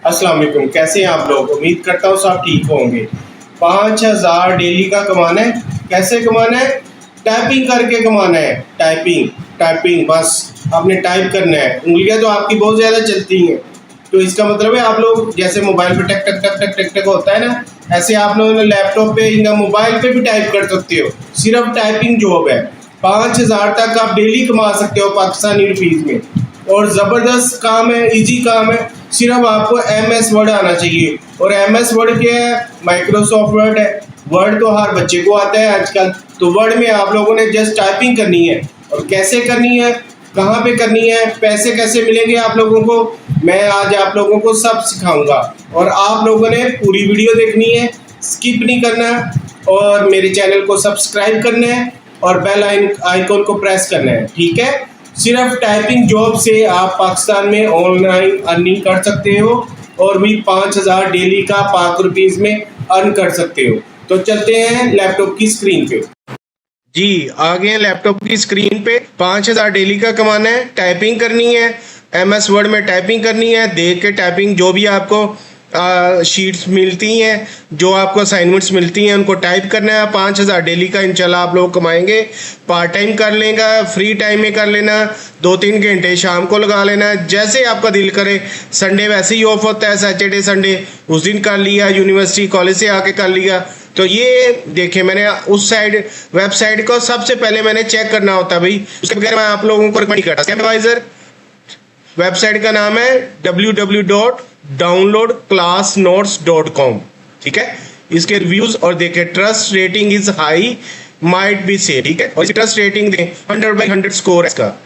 अस्सलाम वालेकुम। कैसे हैं आप लोग? उम्मीद करता हूँ सब ठीक होंगे। 5,000 डेली का कमाना है। कैसे कमाना है? टाइपिंग करके कमाना है। टाइपिंग टाइपिंग बस आपने टाइप करना है। उंगलियां तो आपकी बहुत ज़्यादा चलती हैं, तो इसका मतलब है आप लोग जैसे मोबाइल पे टक टक टक टक टक टक होता है ना, ऐसे आप लोगों ने लैपटॉप पे या मोबाइल पे भी टाइप कर सकते हो। सिर्फ टाइपिंग जॉब है। 5,000 तक आप डेली कमा सकते हो पाकिस्तानी रुपीज़ में, और ज़बरदस्त काम है, इजी काम है। सिर्फ आपको MS वर्ड आना चाहिए। और MS वर्ड क्या है? माइक्रोसॉफ्ट वर्ड है। वर्ड तो हर बच्चे को आता है आजकल। तो वर्ड में आप लोगों ने जस्ट टाइपिंग करनी है। और कैसे करनी है, कहाँ पे करनी है, पैसे कैसे मिलेंगे आप लोगों को, मैं आज आप लोगों को सब सिखाऊंगा। और आप लोगों ने पूरी वीडियो देखनी है, स्किप नहीं करना है, और मेरे चैनल को सब्सक्राइब करना है और बेल आइकन को प्रेस करना है, ठीक है। सिर्फ टाइपिंग जॉब से आप पाकिस्तान में ऑनलाइन अर्निंग कर सकते हो, और भी 5,000 डेली का पाक रुपीज़ में अर्न कर सकते हो। तो चलते हैं लैपटॉप की स्क्रीन पे। जी, आ गए हैं लैपटॉप की स्क्रीन पे। 5,000 डेली का कमाना है, टाइपिंग करनी है, MS वर्ड में टाइपिंग करनी है, देख के टाइपिंग जो भी आपको शीट्स मिलती हैं, जो आपको असाइनमेंट्स मिलती हैं, उनको टाइप करना है। 5,000 डेली का इंशाल्लाह आप लोग कमाएंगे। पार्ट टाइम कर लेगा, फ्री टाइम में कर लेना, 2-3 घंटे शाम को लगा लेना, जैसे आपका दिल करे। संडे वैसे ही ऑफ होता है, सैटरडे संडे, उस दिन कर लिया, यूनिवर्सिटी कॉलेज से आके कर लिया। तो ये देखें, मैंने उस साइड वेबसाइट को सबसे पहले मैंने चेक करना होता है भाई, उसके बगैर मैं आप लोगों को रिकमेंड करता। स्कैमवाइजर वेबसाइट का नाम है www.downloadclassnotes.com, ठीक है। इसके रिव्यूज और देखें, trust rating is high, might be से, ठीक है। और इसी ट्रस्ट रेटिंग दें, 100/100 स्कोर है इसका।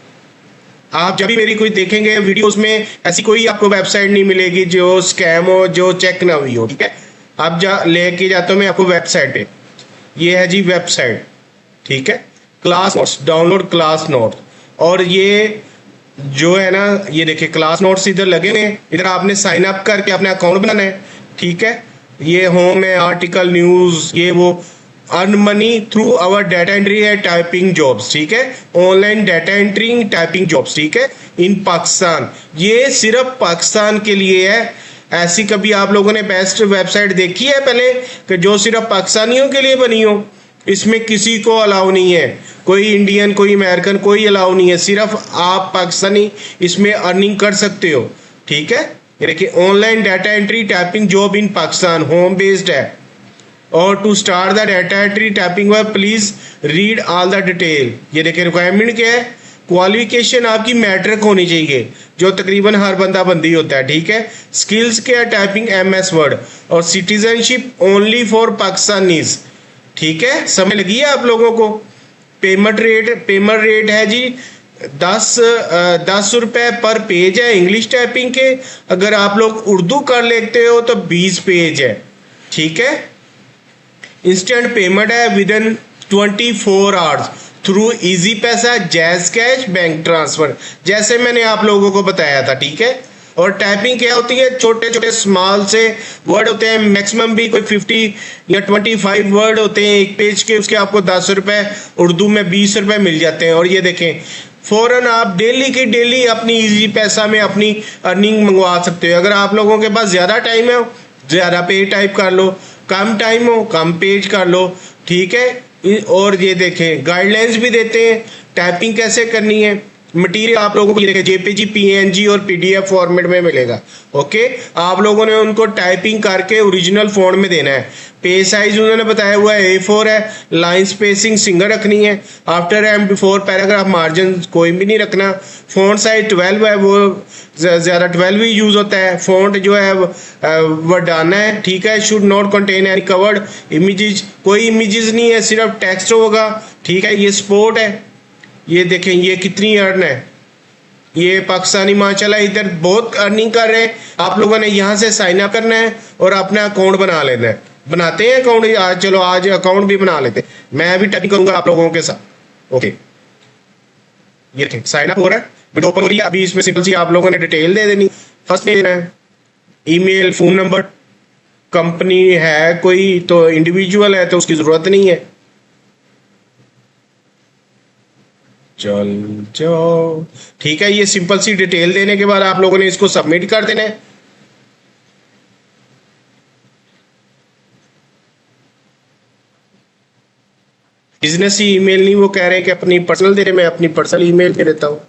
आप जब भी मेरी कोई देखेंगे वीडियोस में, ऐसी कोई आपको वेबसाइट नहीं मिलेगी जो स्कैम हो, जो चेक ना हुई हो, ठीक है। आप लेके जाता हूँ मैं आपको वेबसाइट पे। ये है जी वेबसाइट, ठीक है, class notes, download class note. और ये जो है ना, ये देखिए क्लास नोट्स इधर लगे हुए हैं। इधर आपने साइन अप करके अपना अकाउंट बनाना है, ठीक है। ये होम है, आर्टिकल, न्यूज, ये वो। Earn money through our data entry है, टाइपिंग जॉब्स, ठीक है। Online data entry typing jobs, ठीक है, इन पाकिस्तान। ये सिर्फ पाकिस्तान के लिए है। ऐसी कभी आप लोगों ने बेस्ट वेबसाइट देखी है पहले कि जो सिर्फ पाकिस्तानियों के लिए बनी हो? इसमें किसी को अलाउ नहीं है, कोई इंडियन, कोई अमेरिकन, कोई अलाउ नहीं है। सिर्फ आप पाकिस्तानी इसमें अर्निंग कर सकते हो, ठीक है। ये देखिए, online data entry typing job in Pakistan, home based है। और to start the data entry typing web please read all the detail. ये देखिए, रिक्वायरमेंट क्या है? क्वालिफिकेशन आपकी मैट्रिक होनी चाहिए, जो तकरीबन हर बंदा बंदी होता है, ठीक है। स्किल्स क्या है? Typing, MS word. और सिटीजनशिप ओनली फॉर पाकिस्तानीज, ठीक है। समझ लगी है आप लोगों को? पेमेंट रेट है जी 10 रुपए पर पेज है इंग्लिश टाइपिंग के। अगर आप लोग उर्दू कर लेते हो तो 20 पेज है, ठीक है। इंस्टेंट पेमेंट है with in 24 hours through easy पैसा, जैज कैश, बैंक ट्रांसफर, जैसे मैंने आप लोगों को बताया था, ठीक है। और टाइपिंग क्या होती है? छोटे छोटे स्मॉल से वर्ड होते हैं, मैक्सिमम भी कोई 50 या 25 वर्ड होते हैं एक पेज के, उसके आपको 10 रुपए, उर्दू में 20 रुपए मिल जाते हैं। और ये देखें, फौरन आप डेली की डेली अपनी इजी पैसा में अपनी अर्निंग मंगवा सकते हो। अगर आप लोगों के पास ज़्यादा टाइम है, ज़्यादा पेज टाइप कर लो, कम टाइम हो, कम पेज कर लो, ठीक है। और ये देखें, गाइडलाइंस भी देते हैं टाइपिंग कैसे करनी है। मटेरियल आप लोगों को ये देखें, JPG, PNG और PDF फॉर्मेट में मिलेगा, ओके। आप लोगों ने उनको टाइपिंग करके ओरिजिनल फॉर्म में देना है। पेज साइज उन्होंने बताया हुआ है A4 है, लाइन स्पेसिंग सिंगल रखनी है, after and before paragraph margin कोई भी नहीं रखना। फ़ॉन्ट साइज 12 है, वो ज़्यादा 12 ही यूज़ होता है। फ़ॉन्ट जो है वो डालना है, ठीक है। Should not contain any covered images, कोई इमेजेस नहीं है, सिर्फ टेक्स्ट होगा, ठीक है। ये स्पोर्ट है। ये देखें, ये कितनी अर्न है, ये पाकिस्तानी माशाल्लाह इधर बहुत अर्निंग कर रहे हैं। आप लोगों ने यहाँ से साइन अप करना है और अपना अकाउंट बना लेना है। बनाते हैं अकाउंट आज, चलो आज अकाउंट भी बना लेते हैं। मैं भी टाइप करूंगा आप लोगों के साथ, ओके। ये देखें, साइन अप हो रहा है, वीडियो ओपन हो रही है। अभी इसमें सिंपल सी आप लोगों ने डिटेल दे देनी। फर्स्ट देना है ईमेल, फोन नंबर, कंपनी है कोई तो इंडिविजुअल है तो उसकी जरूरत नहीं है। चल जाओ, ठीक है। ये सिंपल सी डिटेल देने के बाद आप लोगों ने इसको सबमिट कर देना है। बिजनेस ही ईमेल नहीं, वो कह रहे हैं कि अपनी पर्सनल दे रहे, मैं अपनी पर्सनल ईमेल दे देता हूँ।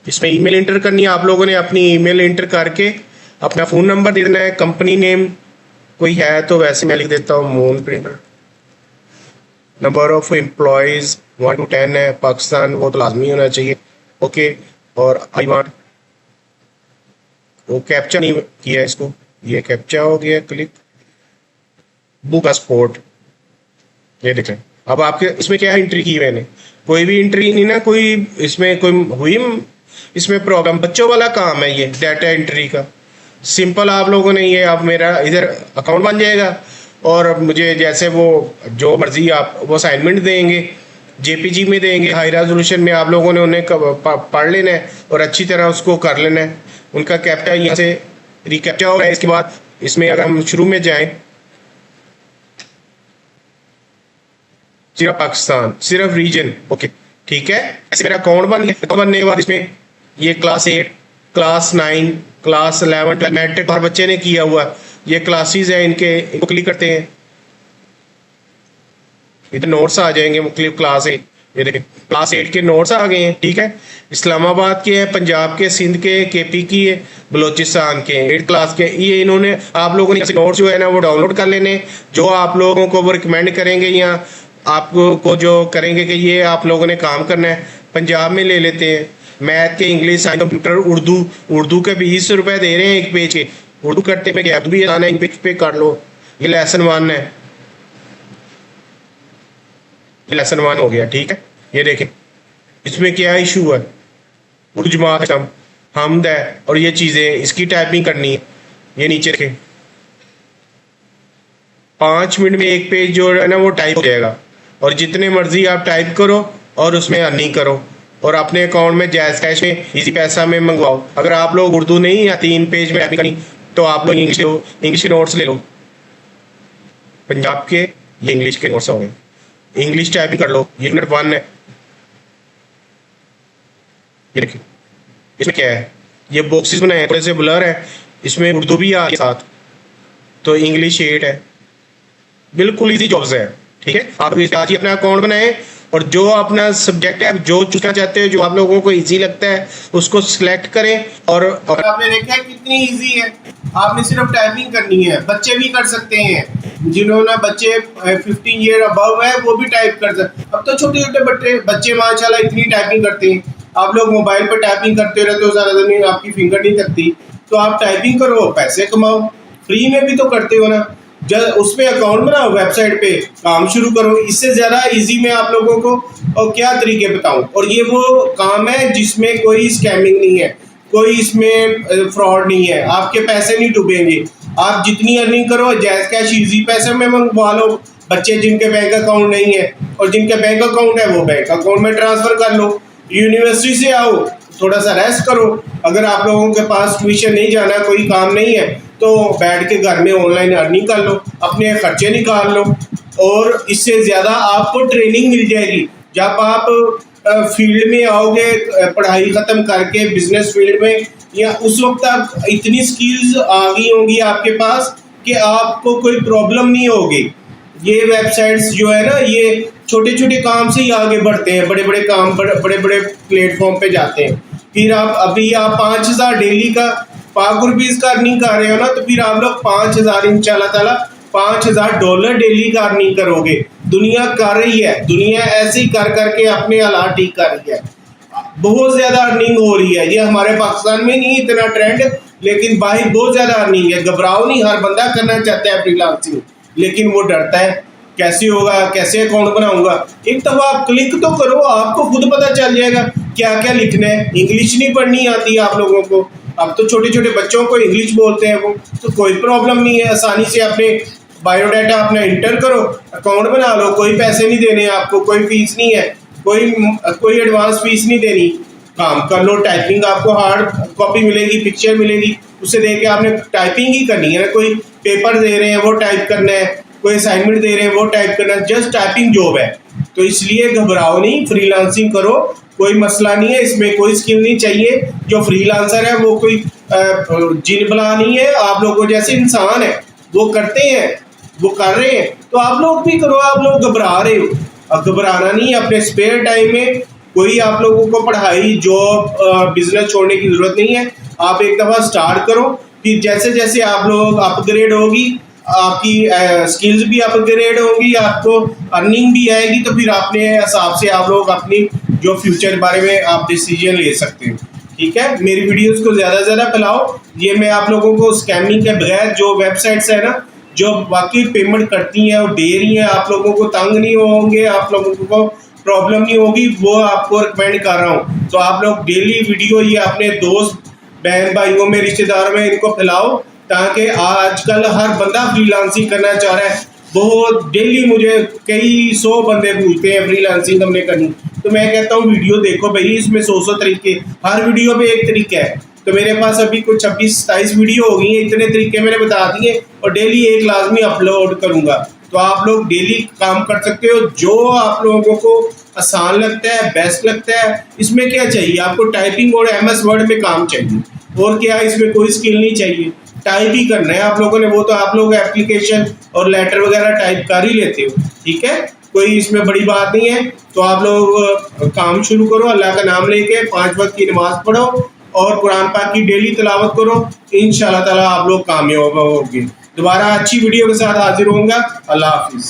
इसमें ईमेल इंटर करनी है, आप लोगों ने अपनी ईमेल इंटर करके अपना फ़ोन नंबर दे देना है, कंपनी नेम कोई है तो वैसे मैं लिख देता हूँ moon printer. Number of employees 1 to 10 है, पाकिस्तान वो तो लाजमी होना चाहिए। ओके, और आई वांट, वो कैप्चा नहीं किया इसको, ये कैप्चा हो गया, क्लिक बुक का स्पोर्ट, ये देखें। अब आपके इसमें क्या एंट्री की मैंने, कोई भी एंट्री नहीं ना, कोई इसमें कोई हुई इसमें प्रॉब्लम, बच्चों वाला काम है ये डाटा एंट्री का। सिंपल आप लोगों ने ये, अब मेरा इधर अकाउंट बन जाएगा और मुझे जैसे वो जो मर्जी आप वो असाइनमेंट देंगे, जेपीजी में देंगे, हाई रेजोल्यूशन में, आप लोगों ने उन्हें पढ़ लेना है और अच्छी तरह उसको कर लेना है। उनका कैप्चा यहाँ से रिकैप्चा होगा। इसके बाद इसमें अगर हम शुरू में जाएं, सिर्फ पाकिस्तान, सिर्फ रीजन, ओके ठीक है। ऐसे मेरा अकाउंट बन गया। बनने के बाद इसमें ये क्लास 8, क्लास 9, क्लास 11, 12 मैट्रिक हर बच्चे ने किया हुआ, ये क्लासेस हैं इनको क्लिक करते हैं, इधर नोट्स आ जाएंगे मुख्तलिफ क्लास 8, ये देखें क्लास 8 के नोट्स आ गए हैं, ठीक है। इस्लामाबाद के हैं, पंजाब के, सिंध के, केपी की है, बलोचिस्तान के 8 क्लास के। ये इन्होंने आप लोगों ने नोट्स जो है ना वो डाउनलोड कर लेने, जो आप लोगों को वो रिकमेंड करेंगे या आपको जो करेंगे कि ये आप लोगों ने काम करना है। पंजाब में ले लेते हैं, मैथ के, इंग्लिश, साइंस, कंप्यूटर, उर्दू के 20 रुपए दे रहे हैं एक पेज के। उर्दू करते पे क्या भी आना है, एक पेज पे कर लो। ये लेसन 1 है, ये लेसन 1 हो गया, ठीक है। ये देखें इसमें क्या इशू है, उर्दू जमात हमद है और ये चीज़ें इसकी टाइपिंग करनी है। ये नीचे देखें 5 मिनट में एक पेज जो है ना वो टाइप हो जाएगा और जितने मर्जी आप टाइप करो और उसमें अर्निंग करो और अपने अकाउंट में जैज़ कैश में, इजी पैसा में मंगवाओ। अगर आप लोग उर्दू नहीं या 3 पेज में टाइपिंग करनी तो आप लोग इंग्लिश के नोट्स ले लो, पंजाब के ये इंग्लिश के नोट्स होंगे, इंग्लिश टाइपिंग कर लो। ये यूनिट 1 है, ये देखिए इसमें क्या है, ये बॉक्सेस बनाए हैं, थोड़े से ब्लर है, इसमें उर्दू भी आ साथ, तो इंग्लिश 8 है। बिल्कुल इजी जॉब्स है, ठीक है। आप आज ही अपना अकाउंट बनाएं और जो अपना सब्जेक्ट है, जो चुनना चाहते हैं, जो आप लोगों को इजी लगता है उसको सिलेक्ट करें। और आपने देखा है कितनी इजी है, आपने सिर्फ टाइपिंग करनी है। बच्चे भी कर सकते हैं, जिन्होंने बच्चे 15 ईयर अबव है वो भी टाइप कर सकते। अब तो छोटे छोटे बच्चे माशाल्लाह इतनी टाइपिंग करते हैं। आप लोग मोबाइल पर टाइपिंग करते रहते हो, ज़्यादा दिन आपकी फिंगर नहीं थकती, तो आप टाइपिंग करो, पैसे कमाओ, फ्री में भी तो करते हो ना। जब उसमें अकाउंट बनाओ, वेबसाइट पे काम शुरू करो। इससे ज़्यादा इजी मैं आप लोगों को और क्या तरीके बताऊं। और ये वो काम है जिसमें कोई स्कैमिंग नहीं है, कोई इसमें फ्रॉड नहीं है, आपके पैसे नहीं डूबेंगे। आप जितनी अर्निंग करो, जैज़ कैश इजी पैसे में मंगवा लो। बच्चे जिनके बैंक अकाउंट नहीं है और जिनके बैंक अकाउंट है वो बैंक अकाउंट में ट्रांसफ़र कर लो। यूनिवर्सिटी से आओ, थोड़ा सा रेस्ट करो। अगर आप लोगों के पास ट्यूशन नहीं जाना, कोई काम नहीं है, तो बैठ के घर में ऑनलाइन अर्निंग कर लो, अपने खर्चे निकाल लो और इससे ज़्यादा आपको ट्रेनिंग मिल जाएगी। जब आप फील्ड में आओगे, पढ़ाई ख़त्म करके बिजनेस फील्ड में, या उस वक्त आप इतनी स्किल्स आ गई होंगी आपके पास कि आपको कोई प्रॉब्लम नहीं होगी। ये वेबसाइट्स जो है ना, ये छोटे छोटे काम से ही आगे बढ़ते हैं, बड़े बड़े काम बड़े बड़े प्लेटफॉर्म पे जाते हैं। फिर आप अभी आप 5000 डेली का ₹5 का अर्निंग कर रहे हो ना, तो फिर आप लोग 5000 इंशाल्लाह ताला $5000 डेली का अर्निंग करोगे। दुनिया कर रही है, दुनिया ऐसे ही कर करके अपने हालात ठीक कर रही है, बहुत ज़्यादा अर्निंग हो रही है। ये हमारे पाकिस्तान में नहीं इतना ट्रेंड, लेकिन बाहर बहुत ज़्यादा अर्निंग है। घबराओ नहीं, हर बंदा करना चाहता है फ्रीलांसिंग, लेकिन वो डरता है कैसे होगा, कैसे अकाउंट बनाऊंगा। एक दफ़ा आप क्लिक तो करो, आपको खुद पता चल जाएगा क्या क्या लिखना है। इंग्लिश नहीं पढ़नी आती आप लोगों को, अब तो छोटे छोटे बच्चों को इंग्लिश बोलते हैं वो, तो कोई प्रॉब्लम नहीं है। आसानी से अपने बायोडाटा अपना इंटर करो, अकाउंट बना लो, कोई पैसे नहीं देने आपको, कोई फीस नहीं है, कोई एडवांस फीस नहीं देनी, काम कर लो। टाइपिंग आपको हार्ड कॉपी मिलेगी, पिक्चर मिलेगी, उससे देख के आपने टाइपिंग ही करनी है। कोई पेपर दे रहे हैं वो टाइप करना है, कोई असाइनमेंट दे रहे हैं वो टाइप करना है, जस्ट टाइपिंग जॉब है। तो इसलिए घबराओ नहीं, फ्रीलांसिंग करो, कोई मसला नहीं है, इसमें कोई स्किल नहीं चाहिए। जो फ्रीलांसर है वो कोई जिन बला नहीं है, आप लोगों जैसे इंसान है, वो करते हैं वो कर रहे हैं तो आप लोग भी करो। आप लोग घबरा रहे हो, अब घबराना नहीं है। अपने स्पेयर टाइम में कोई आप लोगों को पढ़ाई जॉब बिजनेस छोड़ने की ज़रूरत नहीं है। आप एक दफ़ा स्टार्ट करो, फिर जैसे जैसे आप लोग अपग्रेड होगी, आपकी स्किल्स भी अपग्रेड होंगी, आपको अर्निंग भी आएगी, तो फिर अपने हिसाब से आप लोग अपनी जो फ्यूचर के बारे में आप डिसीजन ले सकते हो। ठीक है, मेरी वीडियोस को ज़्यादा से ज़्यादा फैलाओ। ये मैं आप लोगों को स्कैमिंग के बगैर जो वेबसाइट्स है ना, जो वाकई पेमेंट करती हैं और दे रही हैं, आप लोगों को तंग नहीं होंगे, आप लोगों को प्रॉब्लम नहीं होगी, वो आपको रिकमेंड कर रहा हूँ। तो आप लोग डेली वीडियो ये अपने दोस्त बहन भाइयों में रिश्तेदारों में इनको फैलाओ, ताकि आजकल हर बंदा फ्रीलांसिंग करना चाह रहा है। बहुत डेली मुझे कई 100 बंदे पूछते हैं फ्रीलांसिंग हमने करनी, तो मैं कहता हूँ वीडियो देखो भाई, इसमें 100 तरीके, हर वीडियो पे एक तरीका है। तो मेरे पास अभी कुछ 26-27 वीडियो हो गई हैं, इतने तरीके मैंने बता दिए, और डेली एक लाजमी अपलोड करूँगा। तो आप लोग डेली काम कर सकते हो, जो आप लोगों को आसान लगता है, बेस्ट लगता है। इसमें क्या चाहिए आपको, टाइपिंग और MS वर्ड में काम चाहिए, और क्या इसमें कोई स्किल नहीं चाहिए, टाइप ही करना है आप लोगों ने। वो तो आप लोग एप्लीकेशन और लेटर वगैरह टाइप कर ही लेते हो, ठीक है, कोई इसमें बड़ी बात नहीं है। तो आप लोग काम शुरू करो, अल्लाह का नाम लेके 5 वक्त की नमाज पढ़ो और कुरान पाक की डेली तिलावत करो। इंशाल्लाह ताला आप लोग कामयाब होंगे। दोबारा अच्छी वीडियो के साथ हाजिर होऊंगा। अल्लाह हाफिज़।